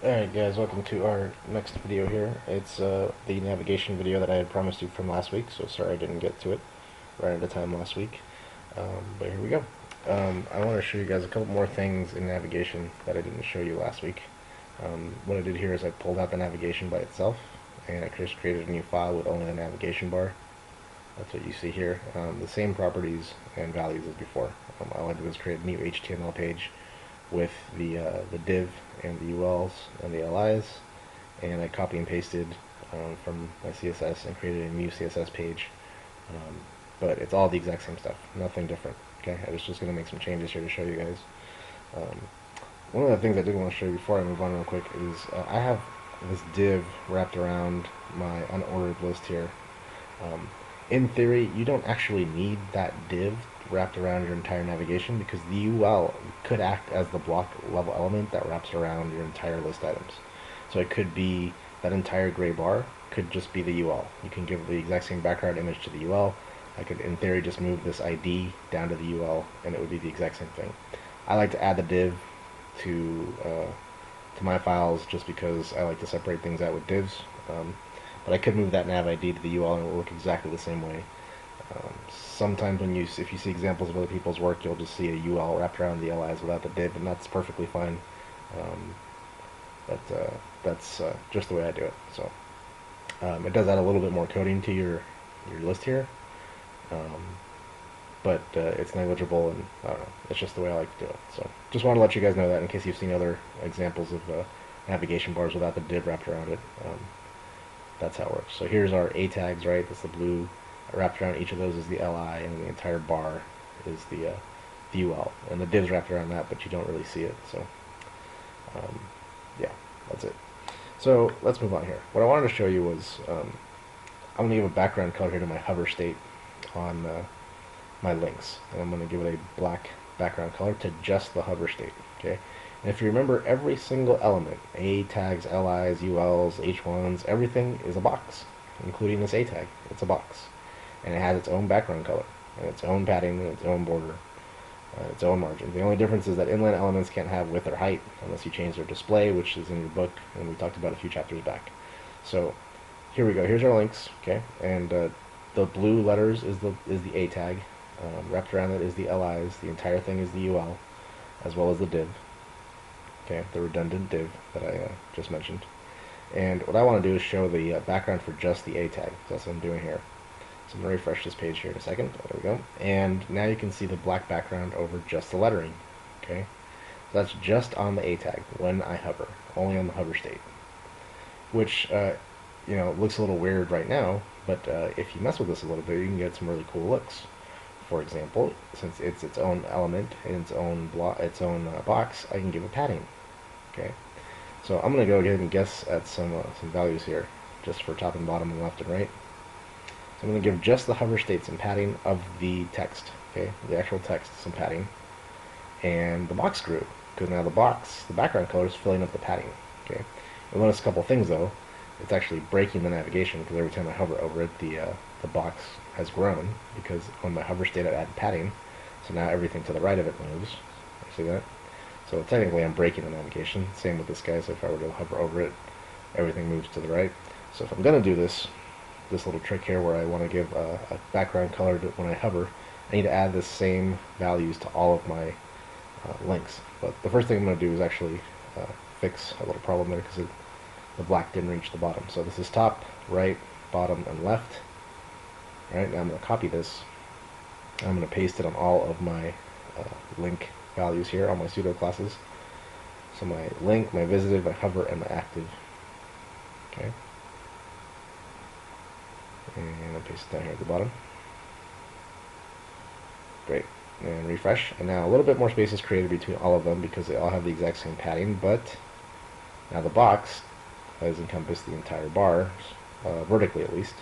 Alright guys, welcome to our next video here. It's the navigation video that I had promised you from last week, so sorry I didn't get to it right at the time last week. But here we go. I want to show you guys a couple more things in navigation that I didn't show you last week. What I did here is I pulled out the navigation by itself, and I just created a new file with only the navigation bar. That's what you see here. The same properties and values as before. All I did was create a new HTML page with the div and the ULs and the LIs, and I copy and pasted from my CSS and created a new CSS page. But it's all the exact same stuff, nothing different. Okay, I was just going to make some changes here to show you guys. One of the things I did want to show you before I move on real quick is I have this div wrapped around my unordered list here. In theory, you don't actually need that div wrapped around your entire navigation because the UL could act as the block level element that wraps around your entire list items. So it could be that entire gray bar could just be the UL. You can give the exact same background image to the UL. I could, in theory, just move this ID down to the UL, and it would be the exact same thing. I like to add the div to my files just because I like to separate things out with divs. But I could move that nav ID to the UL and it will work exactly the same way. Sometimes if you see examples of other people's work, you'll just see a UL wrapped around the LIs without the div, and that's perfectly fine. That's just the way I do it. So it does add a little bit more coding to your list here, but it's negligible, and I don't know, it's just the way I like to do it. So just wanted to let you guys know that in case you've seen other examples of navigation bars without the div wrapped around it. That's how it works. So here's our A tags, right? That's the blue. Wrapped around each of those is the LI, and the entire bar is the UL. And the div's wrapped around that, but you don't really see it. So, yeah, that's it. So let's move on here. What I wanted to show you was I'm going to give a background color here to my hover state on my links, and I'm going to give it a black background color to just the hover state. Okay. And if you remember, every single element, A tags, LIs, ULs, H1s, everything is a box, including this A tag. It's a box. And it has its own background color, and its own padding, and its own border, its own margin. The only difference is that inline elements can't have width or height unless you change their display, which is in your book, and we talked about a few chapters back. So here we go. Here's our links, okay? And the blue letters is the A tag. Wrapped around it is the LIs. The entire thing is the UL, as well as the div. Okay, the redundant div that I just mentioned. And what I want to do is show the background for just the A tag. That's what I'm doing here. So I'm going to refresh this page here in a second. There we go. And now you can see the black background over just the lettering. Okay, so that's just on the A tag when I hover, only on the hover state. Which, you know, looks a little weird right now, but if you mess with this a little bit, you can get some really cool looks. For example, since it's its own element and its own box, I can give it padding. Okay, so I'm going to go ahead and guess at some values here, just for top and bottom and left and right. So I'm going to give just the hover state some padding of the text, okay, the actual text, some padding, and the box grew, because now the background color is filling up the padding. Okay, you'll notice a couple things though. It's actually breaking the navigation, because every time I hover over it, the box has grown, because on my hover state I added padding, so now everything to the right of it moves. See that? So technically I'm breaking the navigation. Same with this guy, so if I were to hover over it, everything moves to the right. So if I'm going to do this little trick here where I want to give a background color to when I hover, I need to add the same values to all of my links. But the first thing I'm going to do is actually fix a little problem there, because the black didn't reach the bottom. So this is top, right, bottom, and left. Alright, now I'm going to copy this. I'm going to paste it on all of my link values here, all my pseudo classes. So my link, my visited, my hover, and my active. Okay. And I'll paste it down here at the bottom. Great. And refresh. And now a little bit more space is created between all of them because they all have the exact same padding, but now the box has encompassed the entire bar, vertically at least.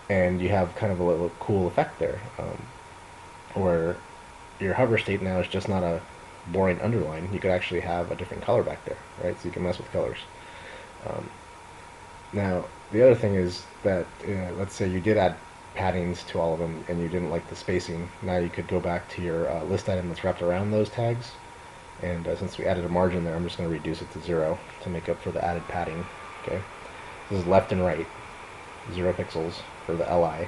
And you have kind of a little cool effect there, where your hover state now is just not a boring underline. You could actually have a different color back there, right? So you can mess with colors. Now, the other thing is that, let's say you did add paddings to all of them and you didn't like the spacing. Now you could go back to your list item that's wrapped around those tags And since we added a margin there, I'm just going to reduce it to 0 to make up for the added padding. Okay, this is left and right, 0 pixels for the LI.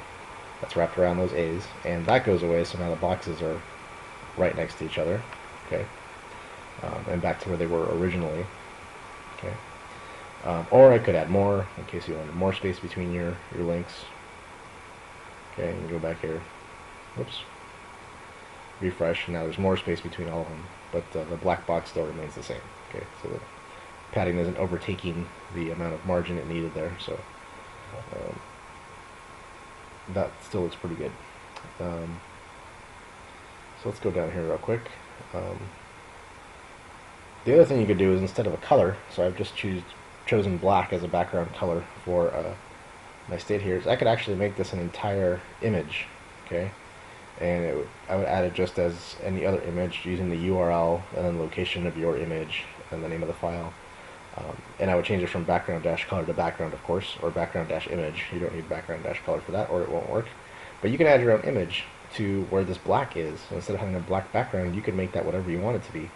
That's wrapped around those A's, and that goes away, so now the boxes are right next to each other. Okay, and back to where they were originally. Okay, or I could add more in case you wanted more space between your links. Okay, and go back here. Whoops. Refresh, and now there's more space between all of them, but the black box still remains the same. Okay, so the padding isn't overtaking the amount of margin it needed there, so that still looks pretty good. So let's go down here real quick. The other thing you could do is, instead of a color, so I've just chosen black as a background color for my state here, is I could actually make this an entire image. Okay, and I would add it just as any other image using the URL and then location of your image and the name of the file. And I would change it from background dash color to background, of course, or background dash image. You don't need background dash color for that, or it won't work. But you can add your own image to where this black is. So instead of having a black background, you could make that whatever you want it to be.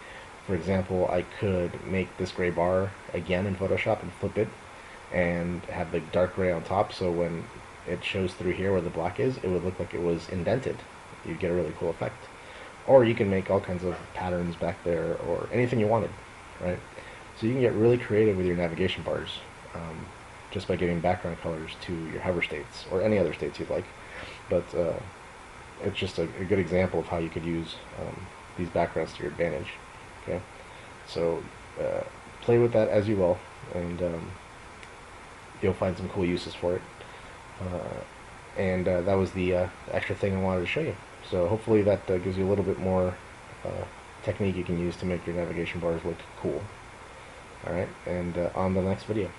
For example, I could make this gray bar again in Photoshop and flip it and have the dark gray on top, so when it shows through here where the black is, it would look like it was indented. You'd get a really cool effect. Or you can make all kinds of patterns back there, or anything you wanted, right? So you can get really creative with your navigation bars just by giving background colors to your hover states, or any other states you'd like. But it's just a good example of how you could use these backgrounds to your advantage. Okay, so play with that as you will, and you'll find some cool uses for it. And that was the extra thing I wanted to show you. So hopefully that gives you a little bit more technique you can use to make your navigation bars look cool. Alright, and on the next video.